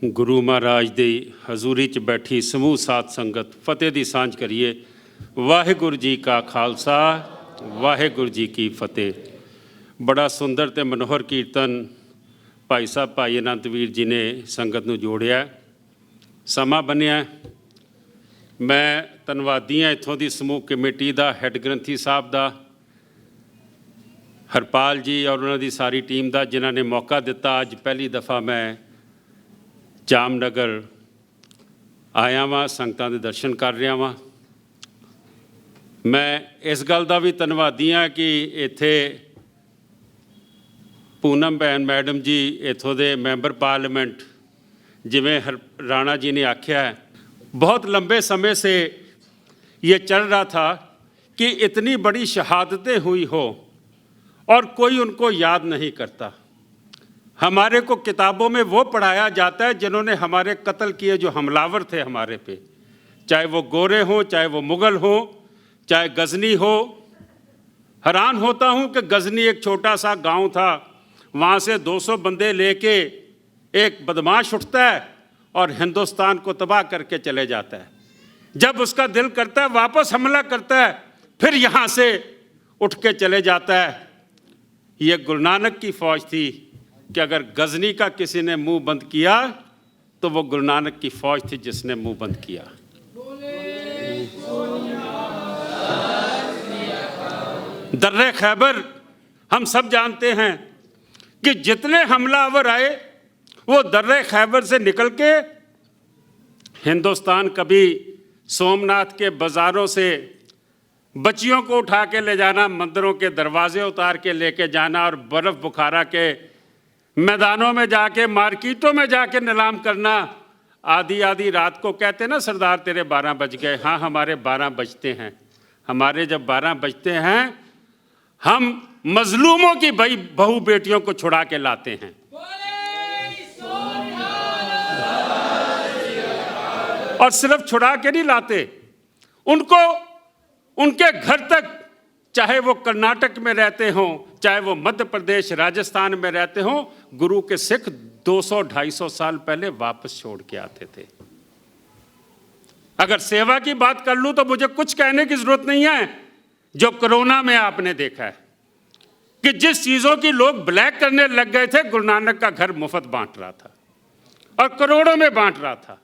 गुरु महाराज दी हजूरी च बैठी समूह साध संगत फतेह दी सांझ करिए। वाहिगुरु जी का खालसा वाहिगुरु जी की फतेह। बड़ा सुंदर ते मनोहर कीर्तन भाई साहब भाई अनंतवीर जी ने संगत नूं जोड़िया। समा बनिया मैं धन्नवादी हाँ इत्थों दी समूह कमेटी दा हैड ग्रंथी साहब दा, हरपाल जी और उन्हों की सारी टीम का जिन्हों ने मौका दिता। अज पहली दफ़ा मैं जामनगर आया वां, संगतां दे दर्शन कर रहा वां। मैं इस गल का भी धन्नवादी हाँ कि इत्थे पूनम भैन मैडम जी इत्थों दे मैंबर पार्लीमेंट जिवें राणा जी ने आख्या है, बहुत लंबे समय से ये चल रहा था कि इतनी बड़ी शहादतें हुई हो और कोई उनको याद नहीं करता। हमारे को किताबों में वो पढ़ाया जाता है जिन्होंने हमारे कत्ल किए, जो हमलावर थे हमारे पे, चाहे वो गोरे हों, चाहे वो मुग़ल हों, चाहे गज़नी हो। हैरान होता हूँ कि गज़नी एक छोटा सा गांव था, वहाँ से 200 बंदे लेके एक बदमाश उठता है और हिंदुस्तान को तबाह करके चले जाता है। जब उसका दिल करता है वापस हमला करता है, फिर यहाँ से उठ के चले जाता है। ये गुरु नानक की फ़ौज थी कि अगर गज़नी का किसी ने मुंह बंद किया तो वो गुरु नानक की फ़ौज थी जिसने मुंह बंद किया। दर्रे खैबर हम सब जानते हैं कि जितने हमलावर आए वो दर्रे खैबर से निकल के हिंदुस्तान, कभी सोमनाथ के बाज़ारों से बच्चियों को उठा के ले जाना, मंदिरों के दरवाजे उतार के लेके जाना और बर्फ़ बुखारा के मैदानों में जाके, मार्केटों में जाके नीलाम करना। आधी आधी रात को कहते ना, सरदार तेरे 12 बज गए। हाँ, हमारे 12 बजते हैं। हमारे जब 12 बजते हैं हम मजलूमों की बहू बेटियों को छुड़ा के लाते हैं। और सिर्फ छुड़ा के नहीं लाते, उनको उनके घर तक, चाहे वो कर्नाटक में रहते हों, चाहे वो मध्य प्रदेश राजस्थान में रहते हों, गुरु के सिख 200-250 साल पहले वापस छोड़ के आते थे। अगर सेवा की बात कर लूं तो मुझे कुछ कहने की जरूरत नहीं है। जो कोरोना में आपने देखा है कि जिस चीज़ों की लोग ब्लैक करने लग गए थे, गुरु नानक का घर मुफ्त बांट रहा था और करोड़ों में बांट रहा था।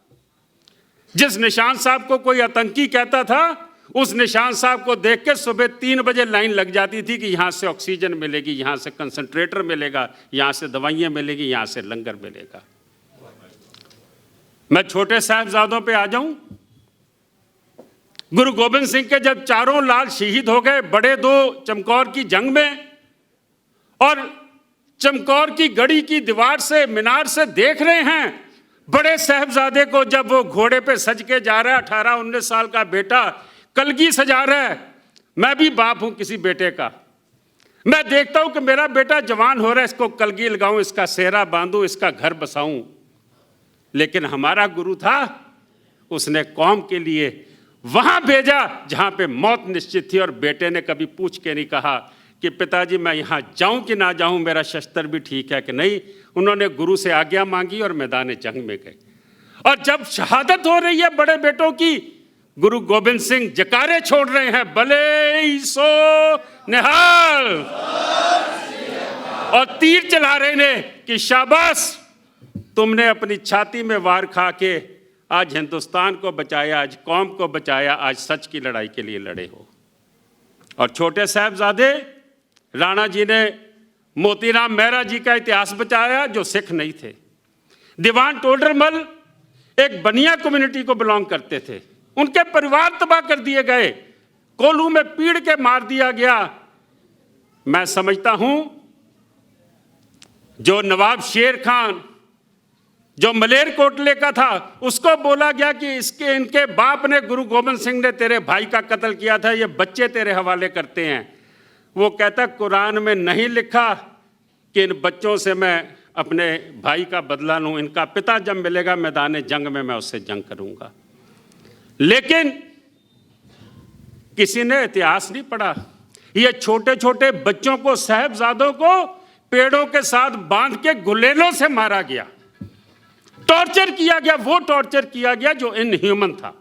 जिस निशान साहब को कोई आतंकी कहता था, उस निशान साहब को देख के सुबह 3 बजे लाइन लग जाती थी कि यहाँ से ऑक्सीजन मिलेगी, यहाँ से कंसंट्रेटर मिलेगा, यहाँ से दवाइयाँ मिलेगी, यहाँ से लंगर मिलेगा। मैं छोटे साहिबजादों पे आ जाऊं। गुरु गोबिंद सिंह के जब चारों लाल शहीद हो गए बड़े 2 चमकौर की जंग में, और चमकौर की गढ़ी की दीवार से, मीनार से देख रहे हैं बड़े साहिबजादे को जब वो घोड़े पे सज के जा रहा है, 18-19 साल का बेटा कलगी सजा रहा है। मैं भी बाप हूं किसी बेटे का। मैं देखता हूं कि मेरा बेटा जवान हो रहा है, इसको कलगी लगाऊं, इसका सेहरा बांधूं, इसका घर बसाऊं। लेकिन हमारा गुरु था, उसने कौम के लिए वहां भेजा जहां पे मौत निश्चित थी। और बेटे ने कभी पूछ के नहीं कहा कि पिताजी मैं यहाँ जाऊं कि ना जाऊं, मेरा शस्त्र भी ठीक है कि नहीं। उन्होंने गुरु से आज्ञा मांगी और मैदान जंग में गए। और जब शहादत हो रही है बड़े बेटों की, गुरु गोबिंद सिंह जकारे छोड़ रहे हैं, भले सो निहाल, और तीर चला रहे ने कि शाबाश, तुमने अपनी छाती में वार खा के आज हिंदुस्तान को बचाया, आज कौम को बचाया, आज सच की लड़ाई के लिए लड़े हो। और छोटे साहिबजादे राणा जी ने मोतीराम मेहरा जी का इतिहास बचाया, जो सिख नहीं थे। दीवान टोडरमल एक बनिया कम्युनिटी को बिलोंग करते थे, उनके परिवार तबाह कर दिए गए, कोल्हू में पीड़ के मार दिया गया। मैं समझता हूं जो नवाब शेर खान जो मलेरकोटले का था, उसको बोला गया कि इनके बाप ने, गुरु गोबिंद सिंह ने तेरे भाई का कत्ल किया था, ये बच्चे तेरे हवाले करते हैं। वो कहता कुरान में नहीं लिखा कि इन बच्चों से मैं अपने भाई का बदला लूं, इनका पिता जब मिलेगा मैदान जंग में मैं उससे जंग करूंगा। लेकिन किसी ने इतिहास नहीं पढ़ा। ये छोटे छोटे बच्चों को, साहिबजादों को पेड़ों के साथ बांध के गुलेलों से मारा गया। टॉर्चर किया गया, वो टॉर्चर किया गया जो इनह्यूमन था।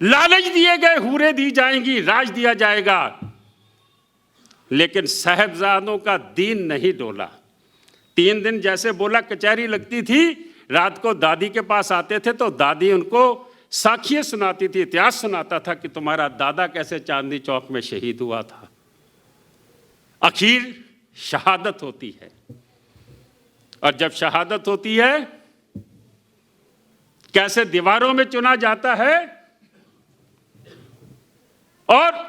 लालच दिए गए, हूरें दी जाएंगी, राज दिया जाएगा, लेकिन साहबजादों का दीन नहीं डोला। 3 दिन जैसे बोला कचहरी लगती थी, रात को दादी के पास आते थे तो दादी उनको साखियाँ सुनाती थी, इतिहास सुनाता था कि तुम्हारा दादा कैसे चांदनी चौक में शहीद हुआ था। आखिर शहादत होती है, और जब शहादत होती है कैसे दीवारों में चुना जाता है, और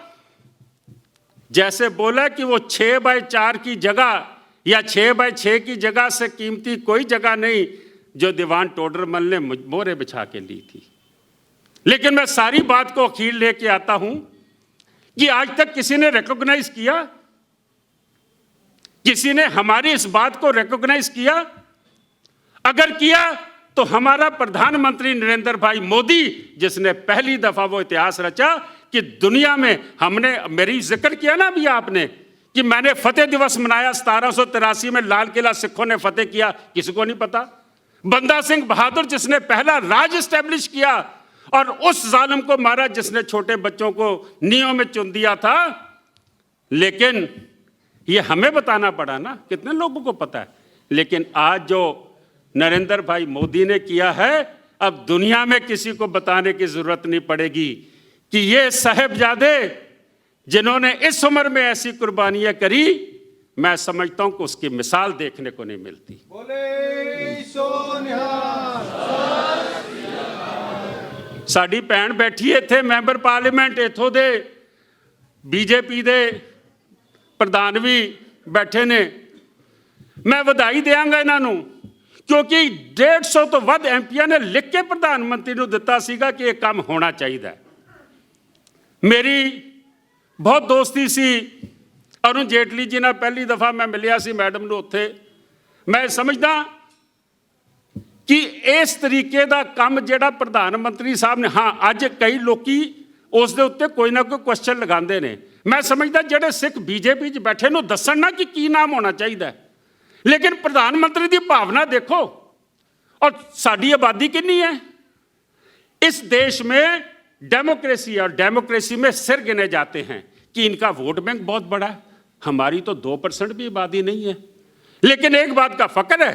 जैसे बोला कि वो 6x4 की जगह या 6x6 की जगह से कीमती कोई जगह नहीं जो दीवान टोडरमल ने मोहरे बिछा के ली थी। लेकिन मैं सारी बात को अखीर लेके आता हूं कि आज तक किसी ने रिकॉग्नाइज किया, किसी ने हमारी इस बात को रिकॉग्नाइज किया? अगर किया तो हमारा प्रधानमंत्री नरेंद्र भाई मोदी, जिसने पहली दफा वो इतिहास रचा कि दुनिया में हमने, मेरी जिक्र किया ना अभी आपने कि मैंने फतेह दिवस मनाया 1783 में, लाल किला सिखों ने फतेह किया, किसी को नहीं पता। बंदा सिंह बहादुर जिसने पहला राज एस्टेब्लिश किया और उस जालिम को मारा जिसने छोटे बच्चों को नींव में चुन दिया था, लेकिन ये हमें बताना पड़ा ना, कितने लोगों को पता है। लेकिन आज जो नरेंद्र भाई मोदी ने किया है, अब दुनिया में किसी को बताने की जरूरत नहीं पड़ेगी कि ये साहिबजादे जिन्होंने इस उम्र में ऐसी कुर्बानियां करी, मैं समझता हूं कि उसकी मिसाल देखने को नहीं मिलती। बोले सो निहाल। साडी भैन बैठी है इत्थे, मैंबर पार्लीमेंट इथों दे बीजेपी दे प्रधान भी बैठे ने, मैं ਵਧਾਈ देंगा इन्हों क्योंकि 150 तो वध एमपीआं ने लिख के प्रधानमंत्री को दिता सीगा कि यह काम होना चाहिए। मेरी बहुत दोस्ती सी अरुण जेटली जी ने, पहली दफा मैं मिलिया सी मैडम को उत्थे। मैं समझदा कि इस तरीके का काम जिहड़ा प्रधानमंत्री साहब ने, हाँ अज कई लोग उस दे उत्ते कोई ना कोई क्वेश्चन लगाते हैं। मैं समझदा जिहड़े सिख बीजेपी च बैठे नूं दस्सण ना कि की नाम होना चाहिए, लेकिन प्रधानमंत्री की भावना देखो। और साडी आबादी कितनी है इस देश में, डेमोक्रेसी, और डेमोक्रेसी में सिर गिने जाते हैं कि इनका वोट बैंक बहुत बड़ा है। हमारी तो 2% भी आबादी नहीं है, लेकिन एक बात का फक्र है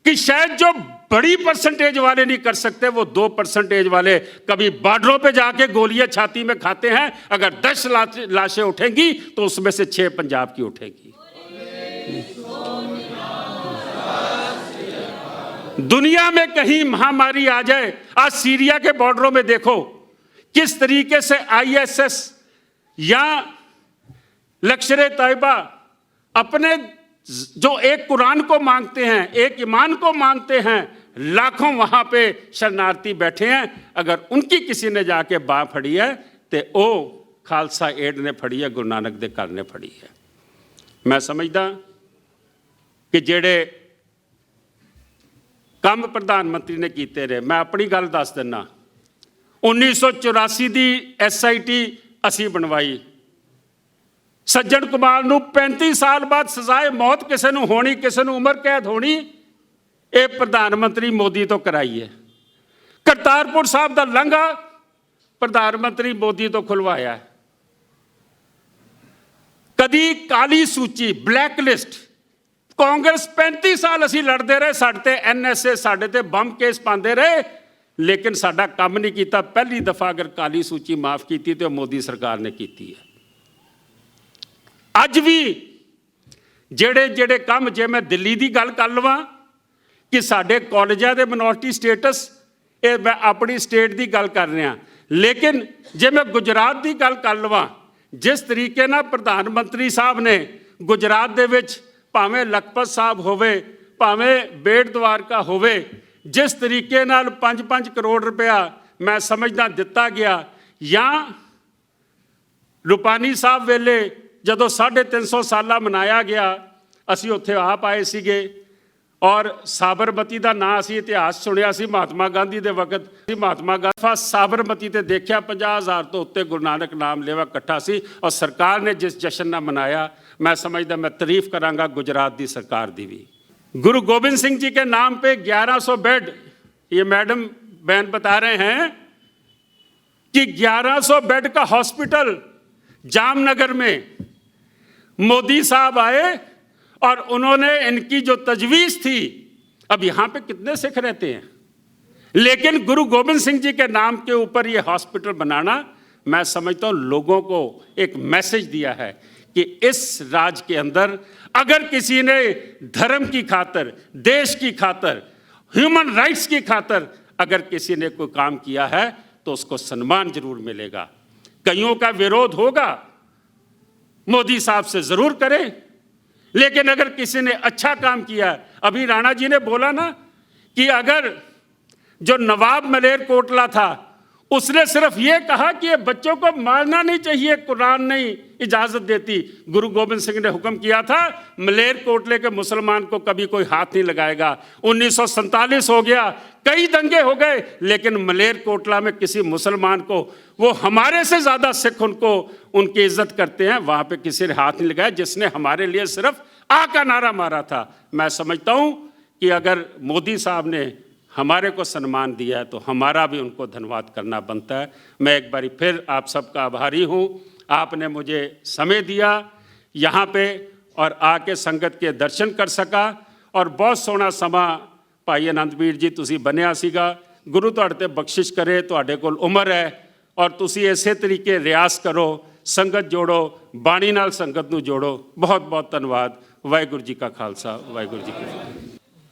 कि शायद जो बड़ी परसेंटेज वाले नहीं कर सकते, वो 2% वाले कभी बॉर्डरों पे जाके गोलियां छाती में खाते हैं। अगर 10 लाशें उठेंगी तो उसमें से 6 पंजाब की उठेगी। दुनिया में कहीं महामारी आ जाए, आज सीरिया के बॉर्डरों में देखो किस तरीके से आईएसएस या लश्कर तैयबा अपने जो एक कुरान को मांगते हैं, एक ईमान को मांगते हैं, लाखों वहां पे शरणार्थी बैठे हैं। अगर उनकी किसी ने जाके बाह फड़ी है तो वो खालसा एड ने फड़ी है, गुरु नानक दे घर ने फड़ी है। मैं समझदा कि जेड़े काम प्रधानमंत्री ने कीते रहे, मैं अपनी गल दस दिना। 1984 की SIT असी बनवाई, सज्जन कुमार नूं 35 साल बाद सजाए मौत किसी नूं होनी, किसी नूं उम्र कैद होनी, ये प्रधानमंत्री मोदी तो कराई है। करतारपुर साहब का लांघा प्रधानमंत्री मोदी तो खुलवाया है। कदी काली सूची, ब्लैक लिस्ट, कांग्रेस 35 साल असी लड़ते रहे, साडे NSA साडे ते बम केस पाते रहे, लेकिन साडा काम नहीं किया। पहली दफा अगर काली सूची माफ की तो मोदी सरकार ने की है। अज भी जेड़े जेड़े काम, जे मैं दिल्ली की गल कर लवां कि साडे कॉलेजां दे मिनोरिटी स्टेटस, ये मैं अपनी स्टेट की गल कर रहा, लेकिन जे मैं गुजरात की गल कर लवां, जिस तरीके नाल प्रधानमंत्री साहब ने गुजरात दे विच भावें लखपत साहब होवे, भावें बेट द्वारका होवे, जिस तरीके नाल 5-5 करोड़ रुपया मैं समझदा दिता गया, या रूपानी साहब वेले जदों 350 साला मनाया गया, असी उत्थे आप आए सीगे, और साबरमती का नाम असी इतिहास सुनिया सी महात्मा गांधी के वक्त। महात्मा गांधी साबरमती ते देखा 50,000 तो उत्ते गुरु नानक नाम लेवा इकट्ठा सी, और सरकार ने जिस जश्न ना मनाया, मैं समझदा मैं तारीफ करांगा गुजरात की सरकार की भी। गुरु गोबिंद सिंह जी के नाम पे 1100 बेड, ये मैडम बहन बता रहे हैं कि 1100 बेड का हॉस्पिटल जामनगर में मोदी साहब आए और उन्होंने इनकी जो तजवीज़ थी, अब यहाँ पे कितने सिख रहते हैं, लेकिन गुरु गोबिंद सिंह जी के नाम के ऊपर ये हॉस्पिटल बनाना, मैं समझता हूँ लोगों को एक मैसेज दिया है कि इस राज के अंदर अगर किसी ने धर्म की खातर, देश की खातर, ह्यूमन राइट्स की खातर अगर किसी ने कोई काम किया है तो उसको सम्मान जरूर मिलेगा। कईयों का विरोध होगा, मोदी साहब से जरूर करें, लेकिन अगर किसी ने अच्छा काम किया, अभी राणा जी ने बोला ना कि अगर जो नवाब मलेरकोटला था उसने सिर्फ ये कहा कि ये बच्चों को मारना नहीं चाहिए, कुरान नहीं इजाजत देती। गुरु गोबिंद सिंह ने हुक्म किया था मलेरकोटले के मुसलमान को कभी कोई हाथ नहीं लगाएगा। 1947 हो गया, कई दंगे हो गए, लेकिन मलेरकोटला में किसी मुसलमान को, वो हमारे से ज़्यादा सिख उनको उनकी इज्जत करते हैं, वहाँ पे किसी ने हाथ नहीं लगाया, जिसने हमारे लिए सिर्फ आ का नारा मारा था। मैं समझता हूँ कि अगर मोदी साहब ने हमारे को सम्मान दिया है तो हमारा भी उनको धन्यवाद करना बनता है। मैं एक बारी फिर आप सबका आभारी हूँ, आपने मुझे समय दिया यहाँ पे और आके संगत के दर्शन कर सका, और बहुत सोहना समा भाई आनंदवीर जी तुसी बनिया सीगा। गुरु तुहाडे ते बख्शिश करे, तुहाडे कोल उम्र है और तुसी इसे तरीके रियाज करो, संगत जोड़ो, बाणी नाल संगत नूं जोड़ो। बहुत बहुत धन्यवाद। वाहिगुरू जी का खालसा, वाहिगुरू जी की फतेह।